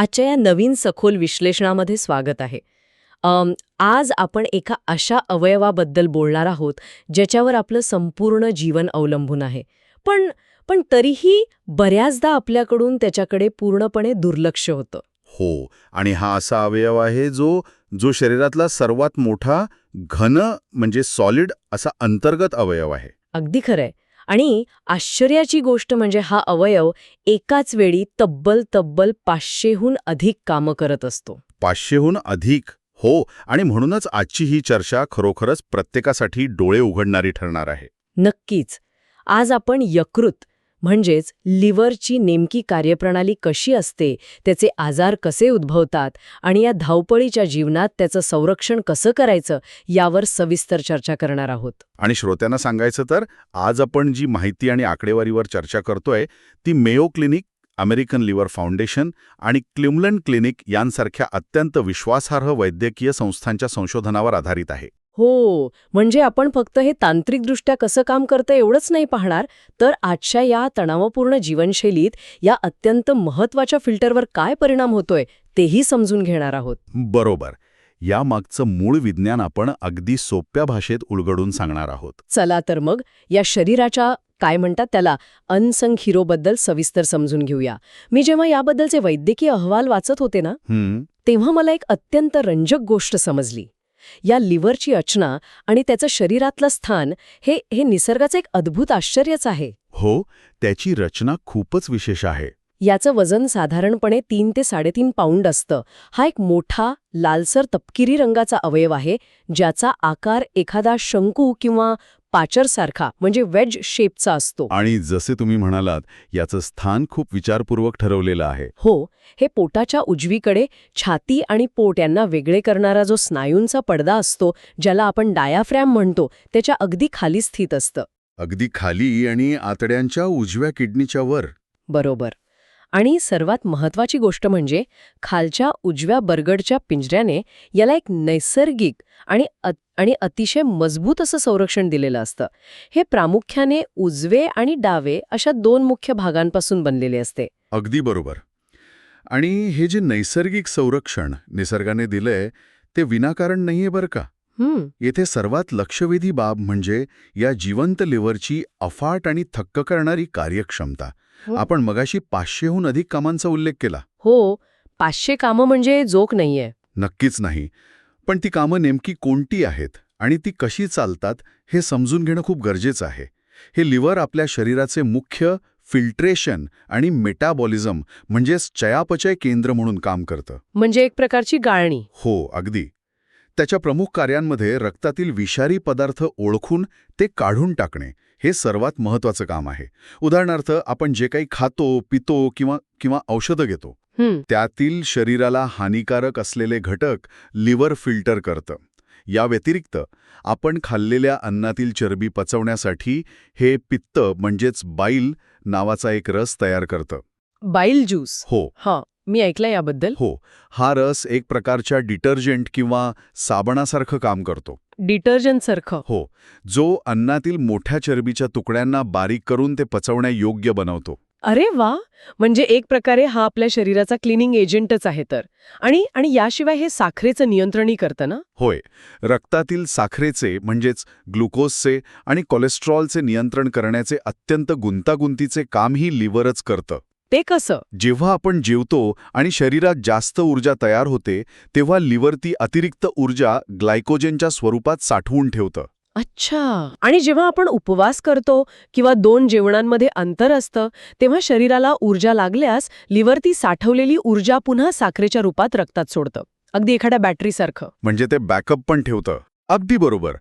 आजच्या या नवीन सखोल विश्लेषणामध्ये स्वागत आहे. आज आपण एका अशा अवयवाबद्दल बोलणार आहोत ज्याच्यावर आपलं संपूर्ण जीवन अवलंबून आहे. पण तरीही बऱ्याचदा आपल्याकडून त्याच्याकडे पूर्णपणे दुर्लक्ष होतं. हो, आणि हा असा अवयव आहे जो जो शरीरातला सर्वात मोठा घन म्हणजे सॉलिड असा अंतर्गत अवयव आहे. अगदी खरंय. आणि आश्चर्याची गोष्ट म्हणजे हा अवयव एकाच वेळी तब्बल 500हून अधिक कामं करत असतो. 500हून अधिक. हो, आणि म्हणूनच आजची ही चर्चा खरोखरच प्रत्येकासाठी डोळे उघडणारी ठरणार आहे. नक्कीच. आज आपण यकृत म्हणजेच लिव्हरची नेमकी कार्यप्रणाली कशी असते, त्याचे आजार कसे उद्भवतात आणि या धावपळीच्या जीवनात त्याचं संरक्षण कसं करायचं यावर सविस्तर चर्चा करणार आहोत. आणि श्रोत्यांना सांगायचं तर आज आपण जी माहिती आणि आकडेवारीवर चर्चा करतोय ती Mayo Clinic, American Liver Foundation आणि क्लिव्हलंड क्लिनिक यांसारख्या अत्यंत विश्वासार्ह वैद्यकीय संस्थांच्या संशोधनावर आधारित आहे. हो, म्हणजे आपण फक्त हे तांत्रिकदृष्ट्या कसं काम करतं एवढंच नाही पाहणार, तर आजच्या या तणावपूर्ण जीवनशैलीत या अत्यंत महत्त्वाच्या फिल्टरवर काय परिणाम होतोय तेही समजून घेणार आहोत. बरोबर. यामागचं मूळ विज्ञान आपण अगदी सोप्या भाषेत उलगडून सांगणार आहोत. चला तर मग या शरीराच्या काय म्हणतात त्याला अनसंग हिरोबद्दल सविस्तर समजून घेऊया. मी जेव्हा याबद्दलचे वैद्यकीय अहवाल वाचत होते ना, तेव्हा मला एक अत्यंत रंजक गोष्ट समजली. या लिव्हरची रचना आणि त्याचं शरीरातलं स्थान हे निसर्गाचं एक अद्भुत आश्चर्यच आहे. हो, त्याची रचना खूपच विशेष आहे. याचं वजन साधारणपणे 3 ते 3.5 पाऊंड असतं. हा एक मोठा लालसर तपकिरी रंगाचा अवयव आहे ज्याचा आकार एखादा शंकू किंवा पाचरसारखा म्हणजे वेज शेपचा असतो. आणि जसे तुम्ही म्हणालात, याचं स्थान खूप विचारपूर्वक ठरवलेलं आहे. हो, हे पोटाच्या उजवीकडे छाती आणि पोट यांना वेगळे करणारा जो स्नायूंचा पडदा असतो, ज्याला आपण डायाफ्रॅम म्हणतो, त्याच्या अगदी खाली स्थित असतं. अगदी खाली आणि आतड्यांच्या उजव्या किडनीच्या वर. बरोबर. आणि सर्वात महत्त्वाची गोष्ट म्हणजे खालच्या उजव्या बरगडच्या पिंजऱ्याने याला एक नैसर्गिक आणि अतिशय मजबूत असं संरक्षण दिलेलं असतं. हे प्रामुख्याने उजवे आणि डावे अशा 2 मुख्य भागांपासून बनलेले असते. अगदी बरोबर. आणि हे जे नैसर्गिक संरक्षण निसर्गाने दिलंय ते विनाकारण नाहीये बरं का. येथे सर्वात लक्षवेधी बाब म्हणजे या जिवंत लिव्हरची अफाट आणि थक्क करणारी कार्यक्षमता. आपण मगाशी 500हून अधिक कामांचा उल्लेख केला. हो, 500 कामं म्हणजे जोक नाहीये. नक्कीच नाही. पण ती कामं नेमकी कोणती आहेत आणि ती कशी चालतात हे समजून घेणं खूप गरजेचं आहे. हे लिव्हर आपल्या शरीराचे मुख्य फिल्ट्रेशन आणि मेटाबॉलिझम म्हणजेच चयापचय केंद्र म्हणून काम करतं. म्हणजे एक प्रकारची गाळणी. हो, अगदी. त्याच्या प्रमुख कार्यांमध्ये रक्तातील विषारी पदार्थ ओळखून ते काढून टाकणे हे सर्वात महत्त्वाचं काम आहे. उदाहरणार्थ, आपण जे काही खातो, पितो किंवा औषधं घेतो त्यातील शरीराला हानिकारक असलेले घटक लिव्हर फिल्टर करतं. या व्यतिरिक्त आपण खाल्लेल्या अन्नातील चरबी पचवण्यासाठी हे पित्त म्हणजेच बाईल नावाचा एक रस तयार करतं. बाईल ज्यूस. हो. हां, मी ऐकलं याबद्दल. हो, हा रस एक प्रकारच्या डिटर्जंट किंवा साबणासारखं काम करतो. डिटर्जंटसारखं. हो, जो अन्नातील मोठ्या चरबीच्या तुकड्यांना बारीक करून ते पचवण्यायोग्य बनवतो. अरे वा, म्हणजे एक प्रकारे हा आपल्या शरीराचा क्लिनिंग एजंटच आहे तर. आणि याशिवाय हे साखरेचं नियंत्रणही करतं ना? होय, रक्तातील साखरेचे म्हणजेच ग्लुकोजचे आणि कोलेस्ट्रॉलचे नियंत्रण करण्याचे अत्यंत गुंतागुंतीचे कामही लिव्हरच करतं. ते कसं? जेव्हा आपण जेवतो आणि शरीरात जास्त ऊर्जा तयार होते तेव्हा लिव्हर ती अतिरिक्त ऊर्जा ग्लायकोजेनच्या स्वरूपात साठवून ठेवतं. अच्छा. आणि जेव्हा आपण उपवास करतो किंवा 2 जेवणांमध्ये अंतर असतं तेव्हा शरीराला ऊर्जा लागल्यास लिव्हर ती साठवलेली ऊर्जा पुन्हा साखरेच्या रूपात रक्तात सोडतं. अगदी एखाद्या बॅटरीसारखं. म्हणजे ते बॅकअप पण ठेवतं. अगदी बरोबर.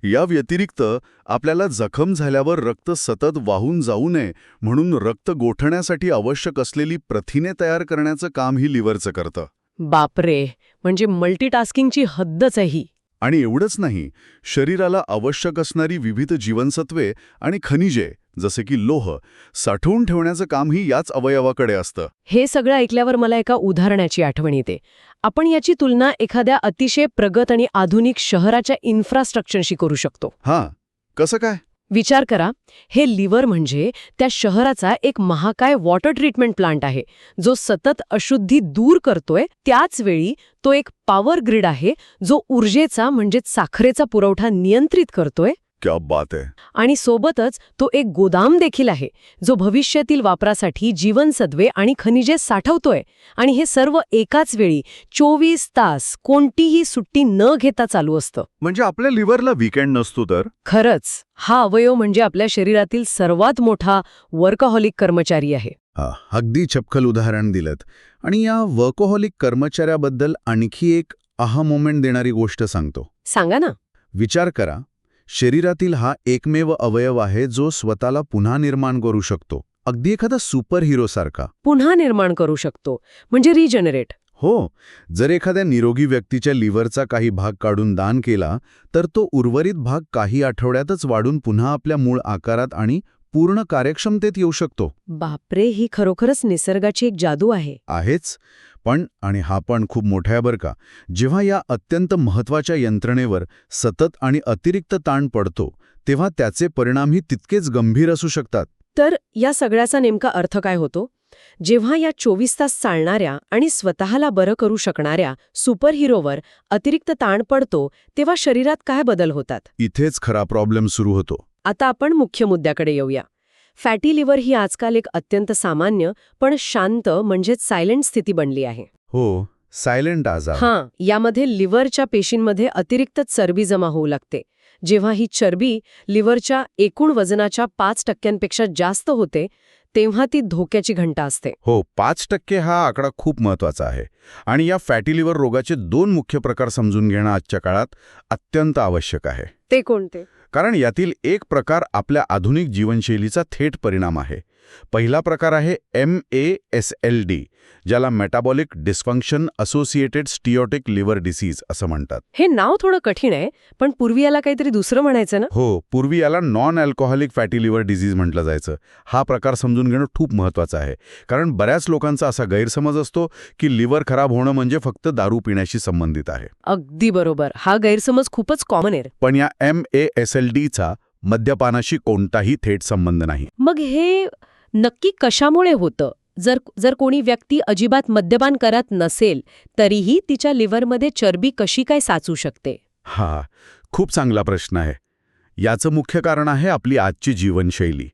या व्यतिरिक्त आपल्याला जखम झाल्यावर रक्त सतत वाहून जाऊ नये म्हणून रक्त गोठण्यासाठी आवश्यक असलेली प्रथिने तयार करण्याचं काम ही लिव्हरचं करतं. बापरे, म्हणजे मल्टीटास्किंगची हद्दच आहे ही. आणि एवढंच नाही, शरीराला आवश्यक असणारी विविध जीवनसत्वे आणि खनिजे जसे की लोह साठवून ठेवण्याचं कामही याच अवयवाकडे असतं. हे सगळं ऐकल्यावर मला एका उदाहरणाची आठवण येते. आपण याची तुलना एखाद्या अतिशय प्रगत आणि आधुनिक शहराच्या इन्फ्रास्ट्रक्चरशी करू शकतो. हां, कसं काय? विचार करा, हे लिव्हर म्हणजे त्या शहराचा एक महाकाय वॉटर ट्रीटमेंट प्लांट आहे, जो सतत अशुद्धी दूर करतोय. त्याच वेळी तो एक पॉवर ग्रिड आहे, जो ऊर्जेचा म्हणजेच साखरेचा पुरवठा नियंत्रित करतोय. क्या बात आहे. आणि सोबतच तो एक गोदाम देखील आहे, जो भविष्यातील वापरासाठी जीवनसत्वे आणि खनिजे साठवतोय. आणि हे सर्व एकाच वेळी 24 तास कोणतीही सुट्टी न घेता चालू असतं. म्हणजे आपल्या लिव्हरला वीकेंड नसतो तर? खरंच, हा अवयव म्हणजे आपल्या शरीरातील सर्वात मोठा वर्कहॉलिक कर्मचारी आहे. अगदी चपखल उदाहरण दिलंत. आणि या वर्कहॉलिक कर्मचाऱ्याबद्दल आणखी एक आहा मोमेंट देणारी गोष्ट सांगतो. सांगा ना. विचार करा, शरीरातील हा एकमेव अवयव आहे जो स्वतःला पुन्हा निर्माण करू शकतो, अगदी एखादा सुपर हिरो सारखा. पुन्हा निर्माण करू शकतो म्हणजे रिजनरेट. हो, जर एखाद्या निरोगी व्यक्तीच्या लिव्हरचा काही भाग काढून दान केला तर तो उर्वरित भाग काही आठवड्यातच वाढून पुन्हा आपल्या मूळ आकारात आणि पूर्ण कार्यक्षमतेत येऊ शकतो. बापरे, ही खरोखरच निसर्गाची एक जादू आहे. आहेच, पण आणि हा पण खूप मोठा आहे बरं का, जेव्हा या अत्यंत महत्त्वाच्या यंत्रणेवर सतत आणि अतिरिक्त ताण पडतो तेव्हा त्याचे परिणामही तितकेच गंभीर असू शकतात. तर या सगळ्याचा नेमका अर्थ काय होतो? जेव्हा या 24 तास चालणाऱ्या आणि स्वतःला बरं करू शकणाऱ्या सुपर हिरोवर अतिरिक्त ताण पडतो तेव्हा शरीरात काय बदल होतात? इथेच खरा प्रॉब्लेम सुरू होतो. आता आपण मुख्य मुद्द्याकडे येऊया. फॅटी लिव्हर ही आजकाल एक अत्यंत सामान्य पण शांत म्हणजेच सायलेंट स्थिती बनली आहे. हो, सायलेंट आजार. हां, यामध्ये लिव्हरच्या पेशींमध्ये अतिरिक्त चरबी जमा होऊ लागते. जेव्हा ही चरबी लिव्हरच्या एकूण वजनाच्या 5% जास्त होते तेव्हा ती धोक्याची घंटा असते. हो, 5% हा आकडा खूप महत्वाचा आहे. आणि या फॅटी लिव्हर रोगाचे 2 मुख्य प्रकार समजून घेणं आजच्या काळात अत्यंत आवश्यक आहे. ते कोणते? कारण यातील एक प्रकार आपल्या आधुनिक जीवनशैलीचा थेट परिणाम आहे. पहिला प्रकार आहे MASLD, ज्याला metabolic dysfunction associated steatotic liver disease असं म्हणतात. हे नाव थोडं कठीण आहे, पण पूर्वी याला काहीतरी दुसरं म्हणायचं ना? हो, पूर्वी याला non alcoholic fatty liver disease म्हटलं जायचं. हा प्रकार समजून घेणं खूप महत्त्वाचं आहे, कारण बऱ्याच लोकांचा असा गैरसमज असतो की लिव्हर खराब होणं म्हणजे फक्त दारू पिण्याशी संबंधित आहे. अगदी बरोबर, हा गैरसमज खूपच कॉमन आहे. पण या MASLDचा मद्यपानाशी कोणताही थेट संबंध नाही. मग हे नक्की कशामुळे होतं? जर कोणी व्यक्ती अजिबात मद्यपान करत नसेल तरीही तिच्या लिव्हरमध्ये चरबी कशी काय साचू शकते? हा खूप चांगला प्रश्न आहे. याचं मुख्य कारण आहे आपली आजची जीवनशैली.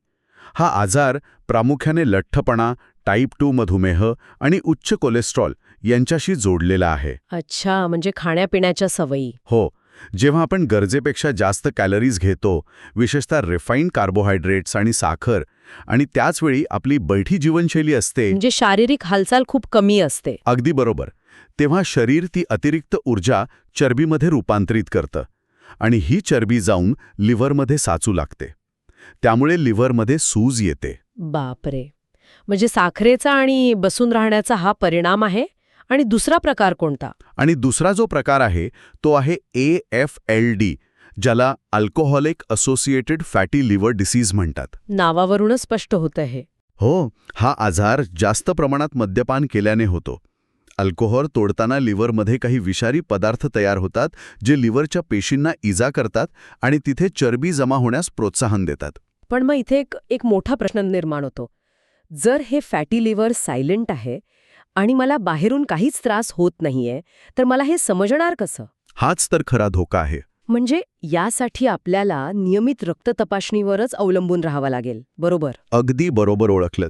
हा आजार प्रामुख्याने लठ्ठपणा, टाईप 2 मधुमेह आणि उच्च कोलेस्ट्रॉल यांच्याशी जोडलेला आहे. अच्छा, म्हणजे खाण्यापिण्याच्या सवयी. हो, जेव्हा आपण गरजेपेक्षा जास्त कॅलरीज घेतो, विशेषतः रिफाईंड कार्बोहायड्रेट्स आणि साखर, आणि त्याचवेळी आपली बैठी जीवनशैली असते, म्हणजे शारीरिक हालचाल खूप कमी असते. अगदी बरोबर, तेव्हा शरीर ती अतिरिक्त ऊर्जा चरबीमध्ये रूपांतरित करतं आणि ही चरबी जाऊन लिव्हरमध्ये साचू लागते. त्यामुळे लिव्हरमध्ये सूज येते. बापरे, म्हणजे साखरेचा आणि बसून राहण्याचा हा परिणाम आहे. आणि दुसरा प्रकार कोणता? आणि दुसरा जो प्रकार आहे तो आहे AFLD, ज्याला alcoholic associated fatty liver disease म्हणतात. नावावरूनच स्पष्ट होतं हे. हो, हा आजार जास्त प्रमाणात मद्यपान केल्याने होतो. अल्कोहोल तोडताना लिव्हरमध्ये काही विषारी पदार्थ तयार होतात जे लिव्हरच्या पेशींना इजा करतात आणि तिथे चरबी जमा होण्यास प्रोत्साहन देतात. पण मग इथे एक मोठा प्रश्न निर्माण होतो. जर हे फॅटी लिव्हर सायलेंट आहे आणि मला बाहेरून काहीच त्रास होत नाहीये तर मला हे समजणार कसं? हाच तर खरा धोका आहे. म्हणजे यासाठी आपल्याला नियमित रक्त तपासणीवरच अवलंबून राहावं लागेल, बरोबर? अगदी बरोबर ओळखलं.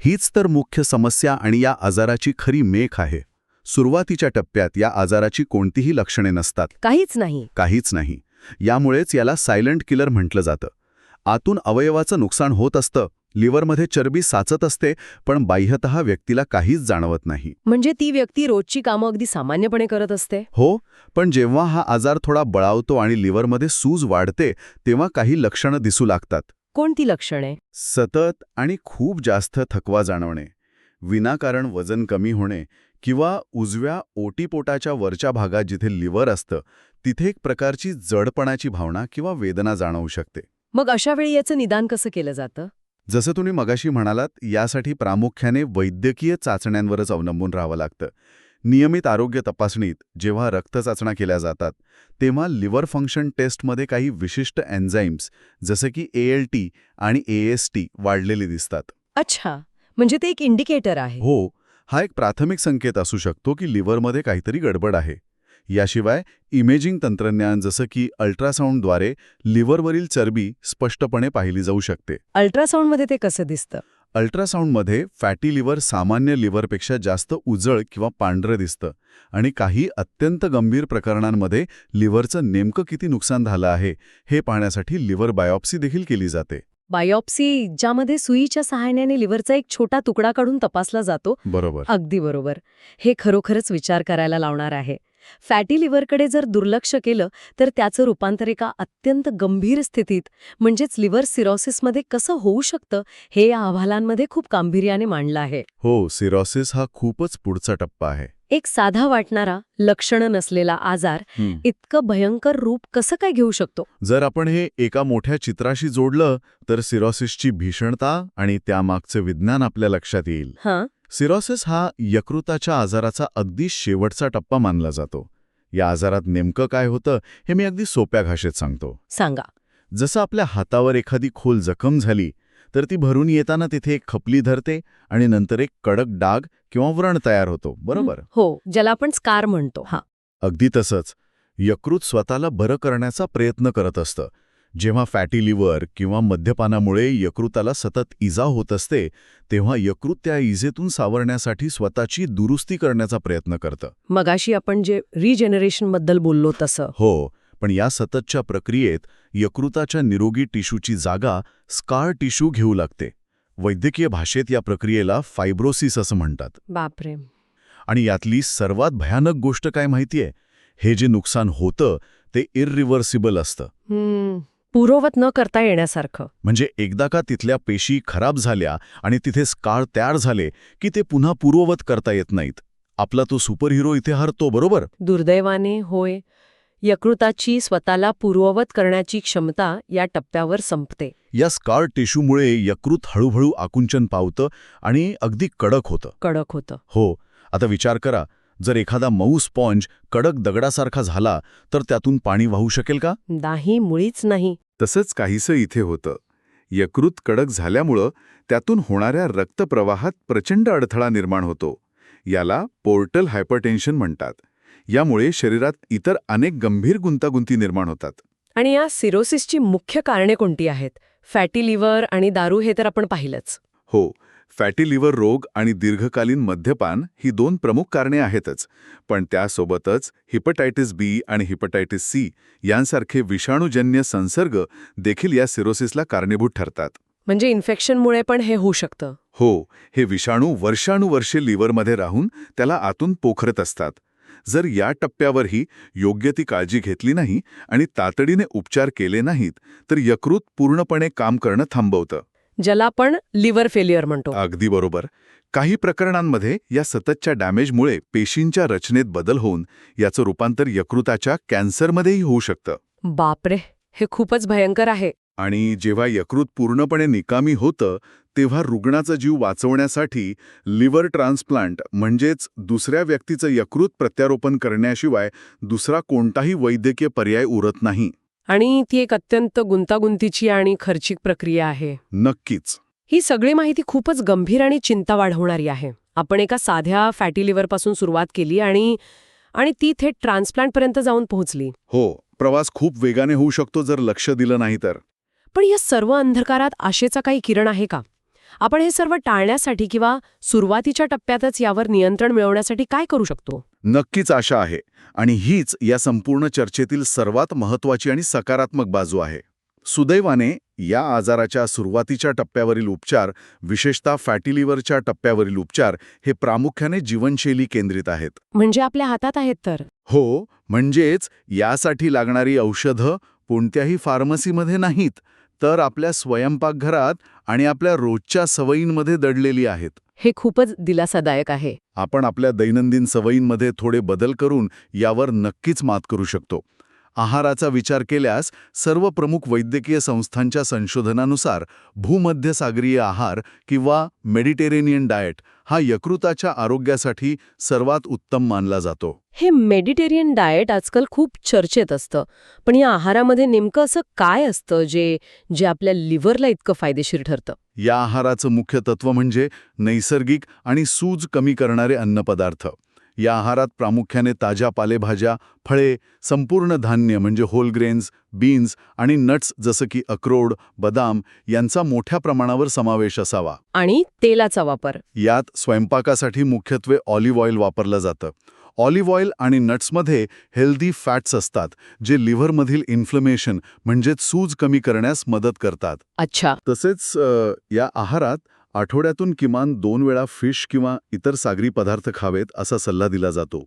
हीच तर मुख्य समस्या आणि या आजाराची खरी मेख आहे. सुरुवातीच्या टप्प्यात या आजाराची कोणतीही लक्षणे नसतात. काहीच नाही. यामुळेच याला सायलेंट किलर म्हटलं जातं. आतून अवयवाचं नुकसान होत असतं, लिव्हरमध्ये चरबी साचत असते, पण बाह्यतः व्यक्तीला काहीच जाणवत नाही. म्हणजे ती व्यक्ती रोजची कामं अगदी सामान्यपणे करत असते. हो, पण जेव्हा हा आजार थोडा बळावतो आणि लिव्हरमध्ये सूज वाढते तेव्हा काही लक्षणं दिसू लागतात. कोणती लक्षणे? सतत आणि खूप जास्त थकवा जाणवणे, विनाकारण वजन कमी होणे किंवा उजव्या ओटीपोटाच्या वरच्या भागात जिथे लिव्हर असतं तिथे एक प्रकारची जडपणाची भावना किंवा वेदना जाणवू शकते. मग अशा वेळी याचं निदान कसं केलं जातं? जसं तुम्ही मगाशी म्हणालात, यासाठी प्रामुख्याने वैद्यकीय चाचण्यांवरच अवलंबून राहावं लागतं. नियमित आरोग्य तपासणीत जेव्हा रक्तचाचण्या केल्या जातात तेव्हा लिव्हर फंक्शन टेस्टमध्ये काही विशिष्ट एन्झाईम्स जसे की ALT आणि AST वाढलेली दिसतात. अच्छा, म्हणजे ते एक इंडिकेटर आहे. हो, हा एक प्राथमिक संकेत असू शकतो की लिव्हरमध्ये काहीतरी गडबड आहे. याशिवाय इमेजिंग तंत्रज्ञान जसं की अल्ट्रासाऊंडद्वारे लिव्हरवरील चरबी स्पष्टपणे पाहिली जाऊ शकते. अल्ट्रासाऊंडमध्ये ते कसं दिसतं? अल्ट्रासाऊंडमध्ये फॅटी लिव्हर सामान्य लिव्हरपेक्षा जास्त उजळ किंवा पांढरं दिसतं आणि काही अत्यंत गंभीर प्रकरणांमध्ये लिव्हरचं नेमकं किती नुकसान झालं आहे हे पाहण्यासाठी लिव्हर बायोप्सी देखील केली जाते. बायोप्सी, ज्यामध्ये सुईच्या सहाय्याने लिव्हरचा एक छोटा तुकडा काढून तपासला जातो. बरोबर. अगदी बरोबर. हे खरोखरच विचार करायला लावणार आहे. फॅटी लिव्हरकडे जर दुर्लक्ष केलं तर त्याचं रूपांतर एका अत्यंत गंभीर स्थितीत म्हणजेच लिव्हर सिरोसिसमध्ये कसं होऊ शकतं हे या अहवालांमध्ये खूप गांभीर्याने मांडलं आहे. हो, सिरोसिस हा खूपच पुढचा टप्पा आहे. एक साधा वाटणारा, लक्षणं नसलेला आजार इतकं भयंकर रूप कसं काय घेऊ शकतो? जर आपण हे एका मोठ्या चित्राशी जोडलं तर सिरोसिसची भीषणता आणि त्यामागचं विज्ञान आपल्या लक्षात येईल. हां, सिरोसिस हा यकृताच्या आजाराचा अगदी शेवटचा टप्पा मानला जातो. या आजारात नेमकं काय होतं हे मी अगदी सोप्या भाषेत सांगतो. सांगा. जसं आपल्या हातावर एखादी खोल जखम झाली तर ती भरून येताना तिथे एक खपली धरते आणि नंतर एक कडक डाग किंवा व्रण तयार होतो, बरोबर? हो, ज्याला आपण स्कार म्हणतो. हां, अगदी तसंच यकृत स्वतःला बरं करण्याचा प्रयत्न करत असतं. जेव्हा फॅटी लिव्हर किंवा मद्यपानामुळे यकृताला सतत इजा होत असते तेव्हा यकृत त्या इजेतून सावरण्यासाठी स्वतःची दुरुस्ती करण्याचा प्रयत्न करतं. मगाशी आपण जे रिजेनरेशनबद्दल बोललो तसं. हो, पण या सततच्या प्रक्रियेत यकृताच्या निरोगी टिश्यूची जागा स्कार टिश्यू घेऊ लागते. वैद्यकीय भाषेत या प्रक्रियेला फायब्रोसिस असं म्हणतात. बापरे. आणि यातली सर्वात भयानक गोष्ट काय माहितीये? हे जे नुकसान होतं ते इररिव्हर्सिबल असतं. पूर्ववत न करता येण्यासारखं. म्हणजे एकदा का तिथल्या पेशी खराब झाल्या आणि तिथे स्कार तयार झाले की ते पुन्हा पूर्ववत करता येत नाहीत. आपला तो सुपरहिरो इथे हरतो, बरोबर? दुर्दैवाने होय. यकृताची स्वतःला पूर्ववत करण्याची क्षमता या टप्प्यावर संपते. या स्कार टिश्यूमुळे यकृत हळूहळू आकुंचन पावतं आणि अगदी कडक होतं. कडक होतं. हो, आता विचार करा, जर एखादा मऊ स्पॉन्ज कडक दगडासारखा झाला तर त्यातून पाणी वाहू शकेल का? नाही, मुळीच नाही. तसंच काहीसं इथे होतं. यकृत कडक झाल्यामुळं त्यातून होणाऱ्या रक्तप्रवाहात प्रचंड अडथळा निर्माण होतो. याला पोर्टल हायपरटेन्शन म्हणतात. यामुळे शरीरात इतर अनेक गंभीर गुंतागुंती निर्माण होतात. आणि या सिरोसिसची मुख्य कारणे कोणती आहेत? फॅटी लिव्हर आणि दारू हे तर आपण पाहिलंच. हो, फॅटी लिव्हर रोग आणि दीर्घकालीन मद्यपान ही 2 प्रमुख कारणे आहेतच, पण त्यासोबतच हिपॅटायटिस बी आणि हिपॅटायटिस सी यांसारखे विषाणूजन्य संसर्ग देखील या सिरोसिसला कारणीभूत ठरतात. म्हणजे इन्फेक्शनमुळे पण हे होऊ शकतं. हो, हे विषाणू वर्षानुवर्षे लिव्हरमध्ये राहून त्याला आतून पोखरत असतात. जर या टप्प्यावरही योग्य ती काळजी घेतली नाही आणि तातडीने उपचार केले नाहीत तर यकृत पूर्णपणे काम करणं थांबवतं. ज्याला आपण लिव्हर फेल्युअर म्हणतो. अगदी बरोबर. काही प्रकरणांमध्ये या सततच्या डॅमेजमुळे पेशींच्या रचनेत बदल होऊन याचं रूपांतर यकृताच्या कॅन्सरमध्येही होऊ शकतं. बापरे, हे खूपच भयंकर आहे. आणि जेव्हा यकृत पूर्णपणे निकामी होतं तेव्हा रुग्णाचा जीव वाचवण्यासाठी लिव्हर ट्रान्सप्लांट म्हणजेच दुसऱ्या व्यक्तीचं यकृत प्रत्यारोपण करण्याशिवाय दुसरा कोणताही वैद्यकीय पर्याय उरत नाही. आणि ती एक अत्यंत गुंतागुंतीची आणि खर्चिक प्रक्रिया आहे. नक्कीच. ही सगळी माहिती खूपच गंभीर आणि चिंता वाढवणारी आहे. आपण एका साध्या फॅटी लिव्हरपासून सुरुवात केली आणि ती थेट ट्रान्सप्लांटपर्यंत जाऊन पोहोचली. हो, प्रवास खूप वेगाने होऊ शकतो जर लक्ष दिलं नाही तर. पण या सर्व अंधकारात आशेचा काही किरण आहे का? आपण हे सर्व टाळण्यासाठी किंवा सुरुवातीच्या टप्प्यातच यावर नियंत्रण मिळवण्यासाठी काय करू शकतो? नक्कीच आशा आहे आणि हीच या संपूर्ण चर्चेतील सर्वात महत्त्वाची आणि सकारात्मक बाजू आहे. सुदैवाने या आजाराच्या सुरुवातीच्या टप्प्यावरील उपचार, विशेषतः फॅटी लिव्हरच्या टप्प्यावरील उपचार हे प्रामुख्याने जीवनशैली केंद्रित आहेत. म्हणजे आपल्या हातात आहेत तर. हो, म्हणजेच यासाठी लागणारी औषधं कोणत्याही फार्मसीमध्ये नाहीत तर आपल्या स्वयंपाकघरात आणि आपल्या रोजच्या सवयींमध्ये दडलेली आहेत. हे खूपच दिलासादायक आहे. आपण आपल्या दैनंदिन सवयींमध्ये थोडे बदल करून यावर नक्कीच मात करू शकतो. आहाराचा विचार केल्यास सर्व प्रमुख वैद्यकीय संस्थांच्या संशोधनानुसार भूमध्यसागरीय आहार किंवा मेडिटेरेनियन डाएट हा यकृताच्या आरोग्यासाठी सर्वात उत्तम मानला जातो. हे मेडिटेरियन डाएट आजकाल खूप चर्चेत असतं, पण या आहारामध्ये नेमकं असं काय असतं जे आपल्या लिव्हरला इतकं फायदेशीर ठरतं? या आहाराचं मुख्य तत्व म्हणजे नैसर्गिक आणि सूज कमी करणारे अन्नपदार्थ. या आहारात प्रामुख्याने ताज्या पालेभाज्या, फळे, संपूर्ण धान्य म्हणजे होल ग्रेन्स, बीन्स आणि नट्स जसं की अक्रोड, बदाम यांचा मोठ्या प्रमाणावर समावेश असावा. आणि तेलाचा वापर. यात स्वयंपाकासाठी मुख्यत्वे ऑलिव्ह ऑइल वापरलं जातं. ऑलिव्ह ऑइल आणि नट्समध्ये हेल्दी फॅट्स असतात, जे लिव्हरमधील इन्फ्लमेशन म्हणजेच सूज कमी करण्यास मदत करतात. अच्छा. तसेच या आहारात आठवड्यातून किमान 2 वेळा फिश किंवा इतर सागरी पदार्थ खावेत असा सल्ला दिला जातो.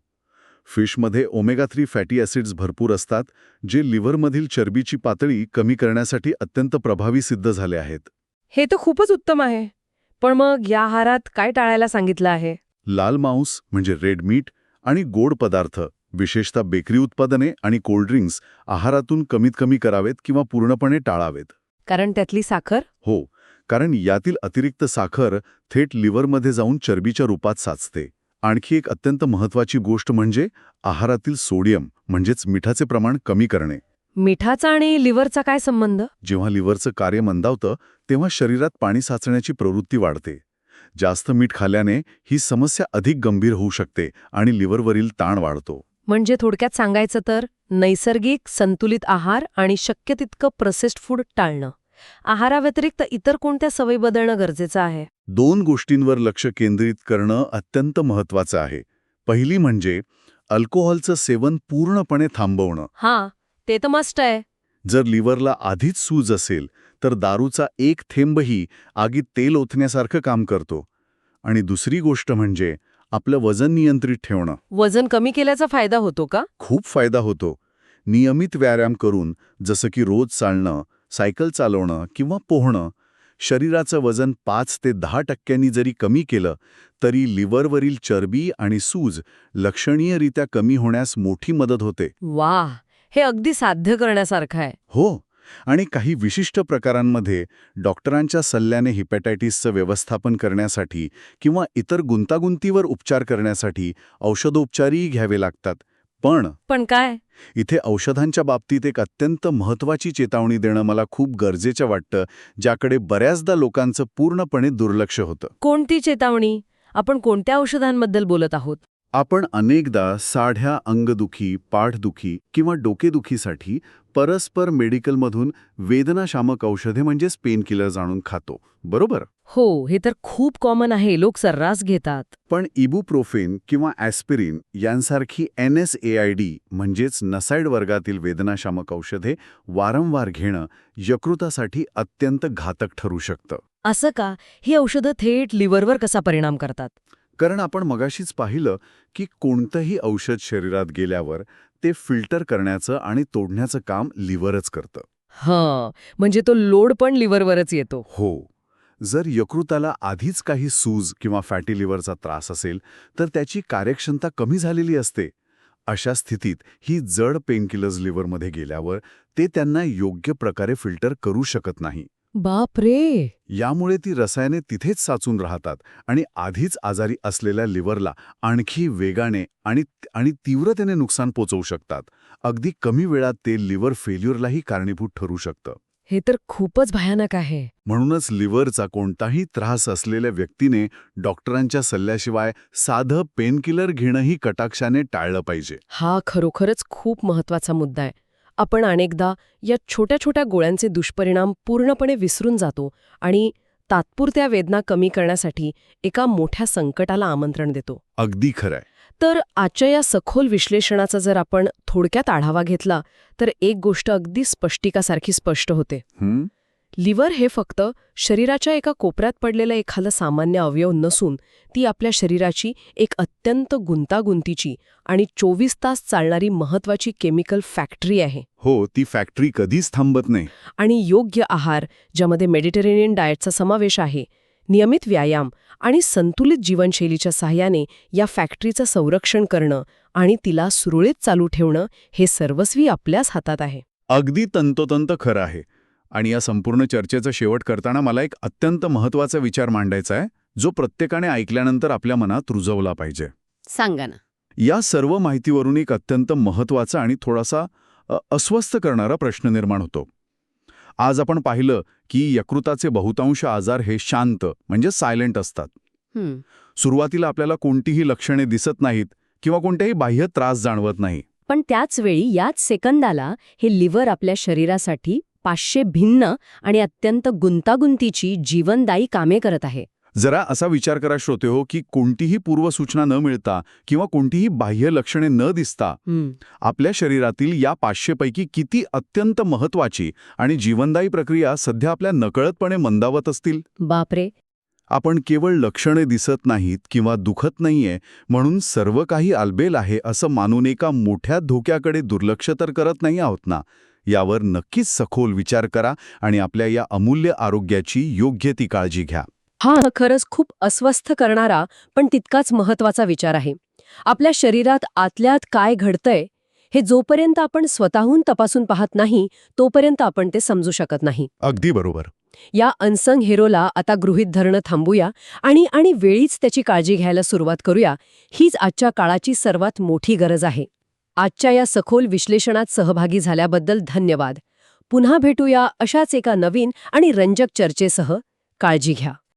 फिशमध्ये ओमेगा 3 फॅटी ॲसिड्स भरपूर असतात, जे लिव्हरमधील चरबीची पातळी कमी करण्यासाठी अत्यंत प्रभावी सिद्ध झाले आहेत. हे तर खूपच उत्तम आहे. पण मग या आहारात काय टाळायला सांगितलं आहे? लाल मांस म्हणजे रेड मीट आणि गोड पदार्थ, विशेषतः बेकरी उत्पादने आणि कोल्ड्रिंक्स आहारातून कमीत कमी करावेत किंवा पूर्णपणे टाळावेत. कारण त्यातली साखर? हो, कारण यातील अतिरिक्त साखर थेट लिव्हरमध्ये जाऊन चरबीच्या रूपात साचते. आणखी एक अत्यंत महत्त्वाची गोष्ट म्हणजे आहारातील सोडियम म्हणजेच मिठाचे प्रमाण कमी करणे. मिठाचा आणि लिव्हरचा काय संबंध? जेव्हा लिव्हरचं कार्य मंदावतं तेव्हा शरीरात पाणी साचण्याची प्रवृत्ती वाढते. जास्त मीठ खाल्ल्याने ही समस्या अधिक गंभीर होऊ शकते आणि लिव्हरवरील ताण वाढतो. म्हणजे थोडक्यात सांगायचं तर नैसर्गिक संतुलित आहार आणि शक्य तितकं प्रोसेस्ड फूड टाळणं. आहाराव्यतिरिक्त इतर कोणत्या सवयी बदलणं गरजेचं आहे? 2 गोष्टींवर लक्ष केंद्रित करणं अत्यंत महत्त्वाचं आहे. पहिली म्हणजे अल्कोहोलचं सेवन पूर्णपणे थांबवणं. हां, ते तर मस्ट आहे. जर लिव्हरला आधीच सूज असेल तर दारूचा एक थेंबही आगीत तेल ओतण्यासारखं काम करतो. आणि दुसरी गोष्ट म्हणजे आपलं वजन नियंत्रित ठेवणं. वजन कमी केल्याचा फायदा होतो का? खूप फायदा होतो. नियमित व्यायाम करून, जसं की रोज चालणं, सायकल चालवणं किंवा पोहणं, शरीराचं वजन 5 ते 10% जरी कमी केलं तरी लिव्हरवरील चरबी आणि सूज लक्षणीयरित्या कमी होण्यास मोठी मदत होते. वाह, हे अगदी साध्य करण्यासारखं आहे. हो, आणि काही विशिष्ट प्रकारांमध्ये डॉक्टरांच्या सल्ल्याने हिपॅटायटिसचं व्यवस्थापन करण्यासाठी किंवा इतर गुंतागुंतीवर उपचार करण्यासाठी औषधोपचारही घ्यावे लागतात. पण काय? इथे औषधांच्या बाबतीत एक अत्यंत महत्त्वाची चेतावणी देणं मला खूप गरजेचं वाटतं, ज्याकडे बऱ्याचदा लोकांचं पूर्णपणे दुर्लक्ष होतं. कोणती चेतावणी? आपण कोणत्या औषधांबद्दल बोलत आहोत? आपण अनेकदा साध्या अंगदुखी, पाठदुखी किंवा डोकेदुखीसाठी परस्पर मेडिकलमधून वेदनाशामक औषधे म्हणजेच पेन किलर्स आणून खातो, बरोबर? हो, हे तर खूप कॉमन आहे. लोक सर्रास घेतात. पण इबुप्रोफेन किंवा ॲस्पिरिन यांसारखी NSAID म्हणजेच नसाइड वर्गातील वेदनाशामक औषधे वारंवार घेणं यकृतासाठी अत्यंत घातक ठरू शकतं. असं का? ही औषधं थेट लिव्हरवर कसा परिणाम करतात? कारण आपण मगाशीच पाहिलं की कोणतंही औषध शरीरात गेल्यावर ते फिल्टर करण्याचं आणि तोडण्याचं काम लिव्हरच करतं. हां, म्हणजे तो लोड पण लिव्हरवरच येतो. हो, जर यकृताला आधीच काही सूज किंवा फॅटी लिव्हरचा त्रास असेल तर त्याची कार्यक्षमता कमी झालेली असते. अशा स्थितीत ही जड पेनकिलर्स लिव्हरमध्ये गेल्यावर ते त्यांना योग्य प्रकारे फिल्टर करू शकत नाही. बापरे! यामुळे ती रसायने तिथेच साचून राहतात आणि आधीच आजारी असलेल्या लिव्हरला आणखी वेगाने आणि तीव्रतेने नुकसान पोचवू शकतात. अगदी कमी वेळात ते लिव्हर फेल्युअरलाही कारणीभूत ठरू शकतं. हे तर खूपच भयानक आहे. म्हणूनच लिव्हरचा कोणताही त्रास असलेल्या व्यक्तीने डॉक्टरांच्या सल्ल्याशिवाय साधं पेनकिलर घेणंही कटाक्षाने टाळलं पाहिजे. हा खरोखरच खूप महत्वाचा मुद्दा आहे. आपण अनेकदा या छोट्या छोट्या गोळ्यांचे दुष्परिणाम पूर्णपणे विसरून जातो आणि तात्पुरत्या वेदना कमी करण्यासाठी एका मोठ्या संकटाला आमंत्रण देतो. अगदी खरंय. तर आजच्या या सखोल विश्लेषणाचा जर आपण थोडक्यात आढावा घेतला तर एक गोष्ट अगदी स्पष्टिकासारखी स्पष्ट होते. लिव्हर हे फक्त शरीराच्या एका कोपऱ्यात पडलेलं एखादं सामान्य अवयव नसून ती आपल्या शरीराची एक अत्यंत गुंतागुंतीची आणि 24 तास चालणारी महत्वाची केमिकल फॅक्टरी आहे. हो, ती फॅक्टरी कधीच थांबत नाही. आणि योग्य आहार, ज्यामध्ये मेडिटेरेनियन डाएटचा समावेश आहे, नियमित व्यायाम आणि संतुलित जीवनशैलीच्या सहाय्याने या फॅक्टरीचं संरक्षण करणं आणि तिला सुरळीत चालू ठेवणं हे सर्वस्वी आपल्याच हातात आहे. अगदी तंतोतंत खरं आहे. आणि या संपूर्ण चर्चेचा शेवट करताना मला एक अत्यंत महत्त्वाचा विचार मांडायचा आहे, जो प्रत्येकाने ऐकल्यानंतर आपल्या मनात रुजवला पाहिजे. सांगा ना. या सर्व माहितीवरून एक अत्यंत महत्त्वाचा आणि थोडासा अस्वस्थ करणारा प्रश्न निर्माण होतो. आज आपण पाहिलं की यकृताचे बहुतांश आजार हे शांत म्हणजे सायलेंट असतात. सुरुवातीला आपल्याला कोणतीही लक्षणे दिसत नाहीत किंवा कोणतेही बाह्य त्रास जाणवत नाही. पण त्याच वेळी याच सेकंदाला हे लिव्हर आपल्या शरीरासाठी 500 भिन्न आणि अत्यंत गुंतागुंतीची जीवनदायी कामे करत आहे. जरा असा विचार करा श्रोतेहो, की कोणतीही पूर्वसूचना न मिळता किंवा कोणतीही बाह्य लक्षणे न दिसता आपल्या शरीरातील या 500 पैकी किती अत्यंत महत्त्वाची आणि जीवनदायी प्रक्रिया सध्या आपल्या नकळतपणे मंदावत असतील. बापरे. आपण केवळ लक्षणे दिसत नाहीत किंवा दुखत नाहीये म्हणून सर्व काही आलबेल आहे असं मानून एका मोठ्या धोक्याकडे दुर्लक्ष तर करत नाही आहोत ना. यावर नक्कीच सखोल विचार करा आणि आपल्या या अमूल्य आरोग्याची योग्य ती काळजी घ्या. हा खरंच खूप अस्वस्थ करणारा पण तितकाच महत्वाचा विचार आहे. आपल्या शरीरात आतल्यात काय घडतंय हे जोपर्यंत आपण स्वतःहून तपासून पाहत नाही तोपर्यंत आपण ते समजू शकत नाही. अगदी बरोबर. या अनसंग हिरोला आता गृहीत धरणं थांबूया आणि वेळीच त्याची काळजी घ्यायला सुरुवात करूया. हीच आजच्या काळाची सर्वात मोठी गरज आहे. आजच्या या सखोल विश्लेषणात सहभागी झाल्याबद्दल धन्यवाद. पुन्हा भेटूया अशाच एका नवीन आणि रंजक चर्चेसह. काळजी घ्या.